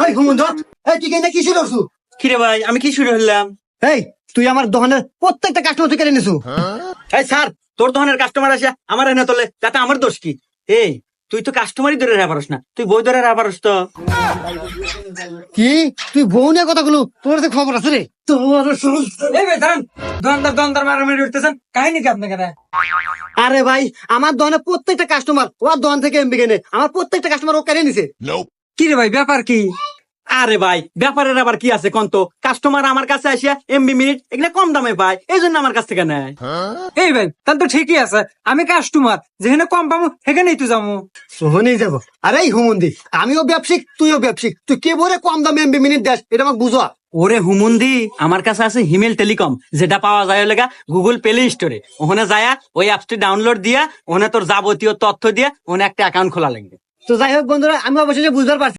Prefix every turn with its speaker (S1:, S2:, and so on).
S1: এই হুমন্ত, এই তুই কেন কি শুরু করছু?
S2: কিরে ভাই আমি কি শুরু হলাম?
S1: এই তুই আমার দোকানের প্রত্যেকটা কাস্টমার তুই কেড়ে নিছু।
S2: এই স্যার, তোর ধরনের কাস্টমার আসে আমার এনে তোলে, তাতে আমার দোষ কি? এই তুই তো কাস্টমারই ধরে রাখা পারস না, তুই বই ধরে রাখা পারস তো?
S1: কি তুই বউ নিয়ে কথা গুলো তোর কাছে খবর আছে রে? তোর
S3: এই ভাই দাঁড়ান, দোকানদার মারামারি উঠতেছেন, কাহিনী কি আপনাকে?
S1: আরে ভাই, আমার দোকানের প্রত্যেকটা কাস্টমার ওর দোকান থেকে এমবি কেনে, আমার প্রত্যেকটা কাস্টমার ও কেড়ে নিছে।
S3: কি রে ভাই, ব্যাপার কি?
S2: আরে ভাই, ব্যাপারের আবার কি আছে কোন তো? কাস্টমার আমার কাছে আসিয়া এমবি মিনিট এগুলা কম দামে পায়, এই জন্য আমার কাছ থেকে নেয়।
S3: এই ভাই তাহলে তো ঠিকই আছে, আমি কাস্টমার, যেখানে কম পাবো সেখানেই তো যাবো।
S1: সোহনেই যাবো। আরে এই হুমন্দি, আমিও ব্যবসায়িক তুইও ব্যবসায়িক, তুই কে বলে কম দামে এমবি মিনিট দেশ এটা আমাকে বুঝা।
S2: ওরে হুমুন্দি, আমার কাছে আছে হিমেল টেলিকম, যেটা পাওয়া যায় লেগা গুগল প্লে স্টোরে। ওখানে যায়া ওই অ্যাপসটি ডাউনলোড দিয়া ওখানে তোর যাবতীয় তথ্য দিয়া ওখানে একটা অ্যাকাউন্ট খোলা লাগবে।
S1: তো যাই হোক বন্ধুরা, আমি অবশেষে বুঝতে পারছি।